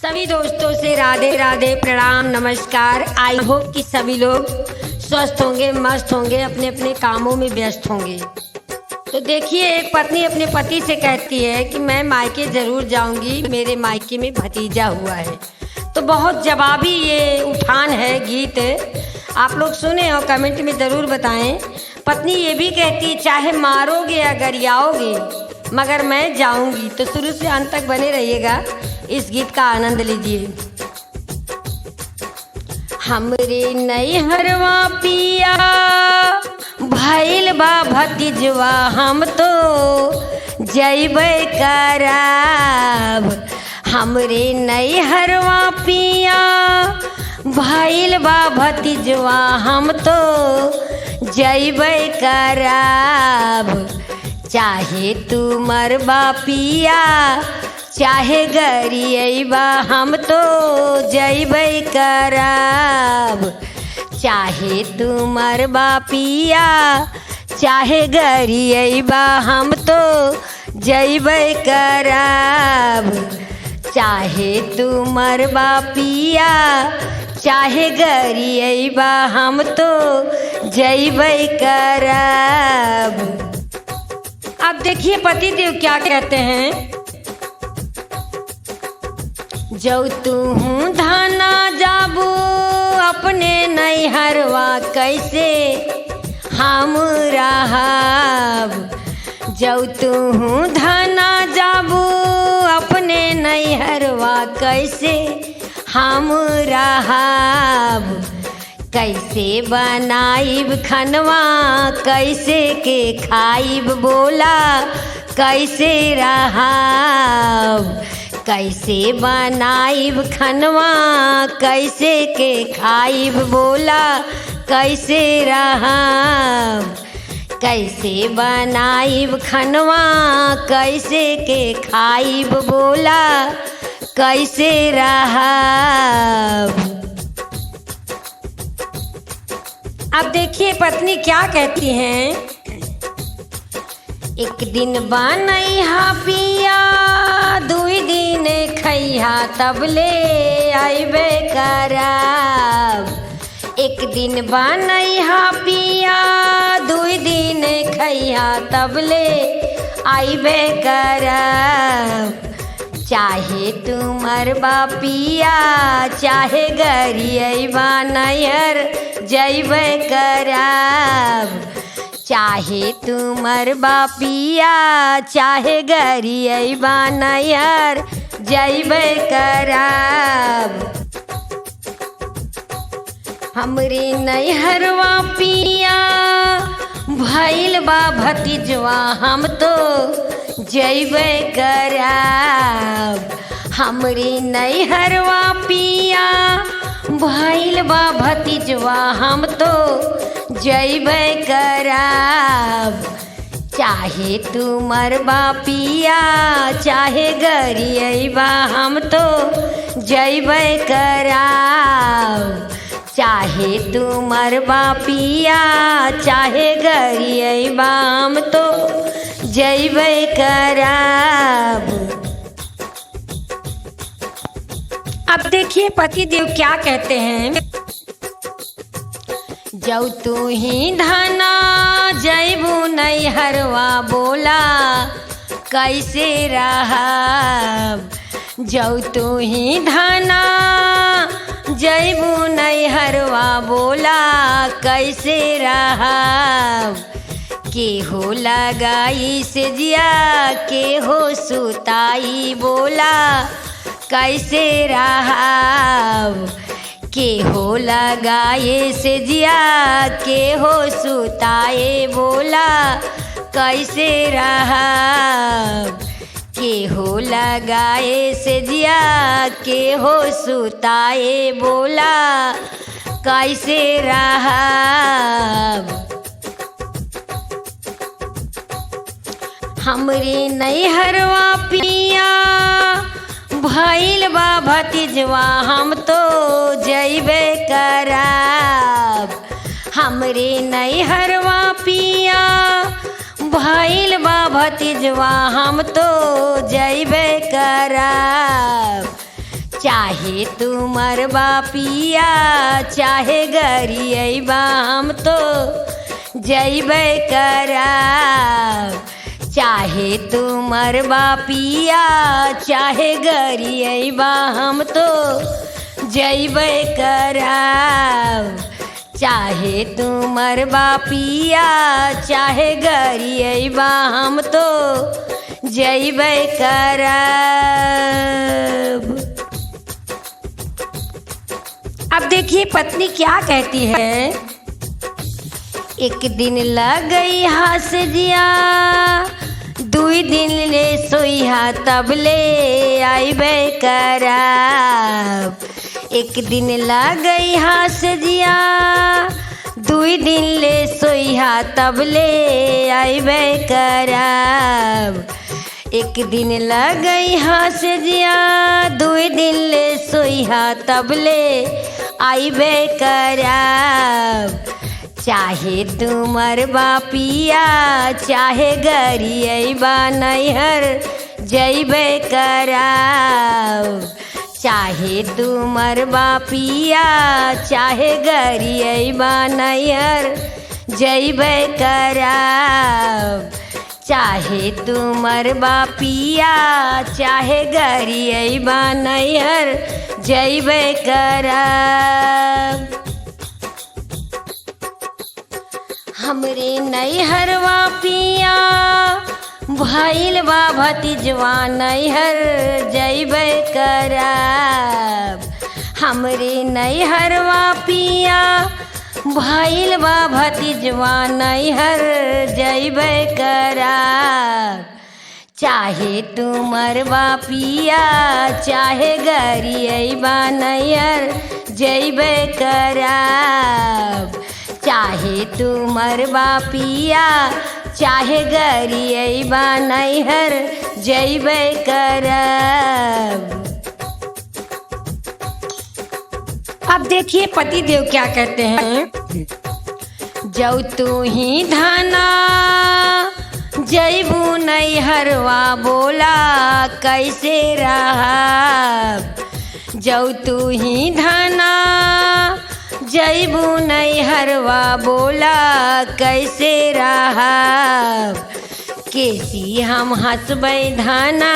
सभी दोस्तों से राधे राधे, प्रणाम, नमस्कार। आई होप कि सभी लोग स्वस्थ होंगे, मस्त होंगे, अपने अपने कामों में व्यस्त होंगे। तो देखिए, एक पत्नी अपने पति से कहती है कि मैं मायके ज़रूर जाऊंगी, मेरे मायके में भतीजा हुआ है। तो बहुत जवाबी ये उठान है, गीत आप लोग सुने और कमेंट में ज़रूर बताएं। पत्नी ये भी कहती है चाहे मारोगे या गरियाओगे मगर मैं जाऊंगी। तो शुरू से अंत तक बने रहिएगा, इस गीत का आनंद लीजिए। हमरे नैहरवा पिया भइल बा भतीजवा, हम तो जइबे कराब। हमरे नैहरवा पिया भइल बा भतीजवा, हम तो जइबे कराब। चाहे तू मरबा पिया चाहे गरियबा, हम तो जइबे कराब। चाहे तू मरबा पिया चाहे गरियबा, हम तो जइबे कराब। चाहे तू मरबा पिया चाहे गरियबा, हम तो जइबे कराब। अब देखिए पति देव क्या कहते हैं। जौ तू धाना जाबू अपने नैहरवा, कैसे हम रहब। जौ तू धाना जाबू अपने नैहरवा, कैसे हम रहब। कैसे बनाइब खनवा कैसे के खाइब, बोला कैसे रहब। कैसे बनाइब खनवा कैसे के खाइब, बोला कैसे रहब। कैसे बनाइब खनवा कैसे के खाइब, बोला कैसे रहब। अब देखिए पत्नी क्या कहती हैं। एक दिन बनैहा पिया दुई दिन खैहा, तब ले आइबे कराब। एक दिन बनैहा पिया दुई दिन खैहा, तब ले आइबे कराब। चाहे तू मरबा पिया चाहे गरियबा, नैहर जइबे कराब। चाहे तू मरबा पिया चाहे गरियबा, नैहर जइबे कराब। हमरे नैहरवा पिया भइल बा भतीजवा, हम तो जइबे कराब। हमरे नैहरवा पिया भइल बा भतीजवा, हम तो जइबे कराब। चाहे तू मरबा पिया चाहे गरियबा, हम तो जइबे कराब। चाहे तू मरबा पिया चाहे गरियबा, हम तो जइबे कराब। अब देखिए पति देव क्या कहते हैं। जौ तू ही धाना जइबू नैहरवा, बोला कैसे रहब। जौ तू ही धाना जइबू नैहरवा, बोला कैसे रहब। केहो लगाई से जिया केहो सुताई, बोला कैसे रहब। केहो लगाए से जिया केहो सुताए, बोला कैसे रहब। केहो लगाए से जिया केहो सुताए, बोला कैसे रहब। हमरे नैहरवा पिया भइल बा भतीजवा, हम तो जइबे कराब। हमरे नैहरवा पिया भइल बा भतीजवा, हम तो जइबे कराब। चाहे तू मरबा पिया चाहे गरी अइबा हम तो जइबे कराब। चाहे तू मरबा पिया चाहे गरी अइबा हम तो जइबे कराब। चाहे तू मरबा पिया चाहे गरी अइबा हम तो जइबे कराब। अब देखिए पत्नी क्या कहती है। एक दिन लग गई हसजिया दुई दिन ले सोइहा तब ले आइबे कराब। एक दिन लग गई हसजिया दुई दिन ले सोइहा तब ले आइबे कराब। एक दिन लग गई हसजिया दुई दिन ले सोइहा तब ले आइबे कराब। चाहे तू मरबा पिया चाहे गरी अइबा नैहर जइबे कराब। चाहे तू मरबा पिया चाहे गरी अइबा नैहर जइबे कराब। चाहे तू मरबा पिया चाहे गरी अइबा नैहर जइबे कराब। हमरे नैहरवा पिया भइल बा भतीजवा नैहर जइबे कराब। हमरे नैहरवा पिया भइल बा भतीजवा नैहर जइबे कराब। चाहे तू मरबा पिया चाहे गरी अइबा नैहर जइबे कराब। चाहे तू मरबा पिया चाहे गरी अइबा नैहर जइबे कराब। अब देखिए पति देव क्या कहते हैं। जौ तू ही धाना जइबू नैहरवा बोला कैसे रहब। जौ तू ही धाना जइबू नैहरवा बोला कैसे रहब। केसी हम हंसबै धाना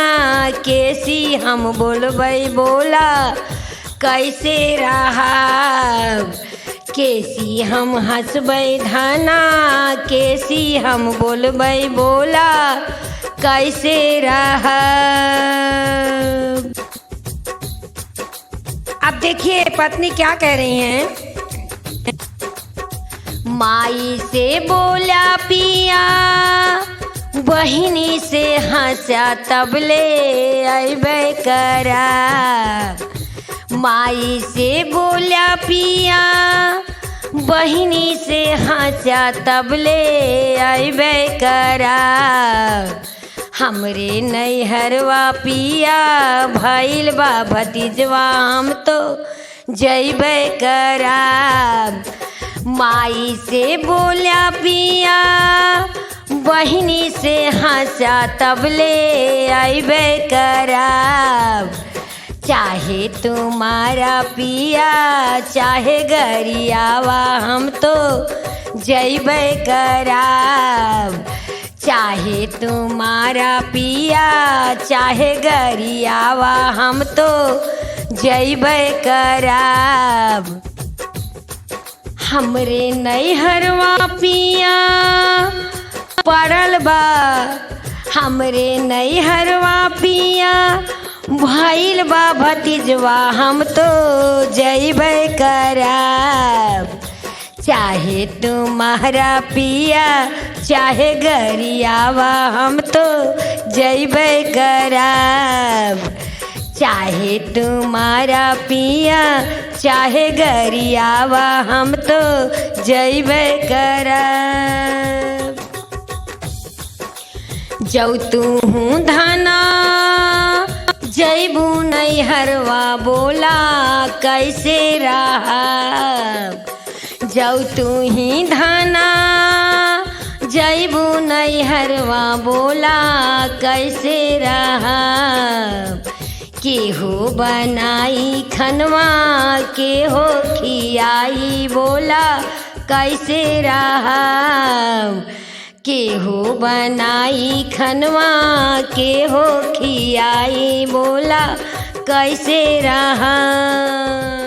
केसी हम बोलबै बोला कैसे रहब। केसी हम हंसबै धाना केसी हम बोलबै बोला कैसे रहब। अब देखिए पत्नी क्या कह रही हैं। माई से बोला पिया बहिनी से हंसा तब ले अइबे कराब। माई से बोला पिया बहिनी से हंसा तब ले अइबे कराब। हमरे नैहरवा पिया भइल बा भतीजवा हम तो जइबे कराब। माई से बोला पिया बहिनी से हंसा तब ले अइबे कराब। चाहे तुम्हारा पिया चाहे गरियावा हम तो जइबे कराब। चाहे तुम्हारा पिया चाहे गरियावा हम तो जइबे कराब। हमरे नैहरवा पिया पड़ल बा हमरे नैहरवा पिया भइल बा भतीजवा हम तो जइबे कराब। चाहे तुम्हारा पिया चाहे गरियावा हम तो जइबे कराब। चाहे तुम्हारा पिया चाहे गरियावा हम तो जइबे कराब। जौ तू धाना जइबू नैहरवा बोला कैसे रहब। जौ तू ही धाना जइबू नैहरवा बोला कैसे रहब। केहू बनाई खनवा केहू खियाई बोला कैसे रहब। केहू बनाई खनवा केहू खियाई बोला कैसे रहब।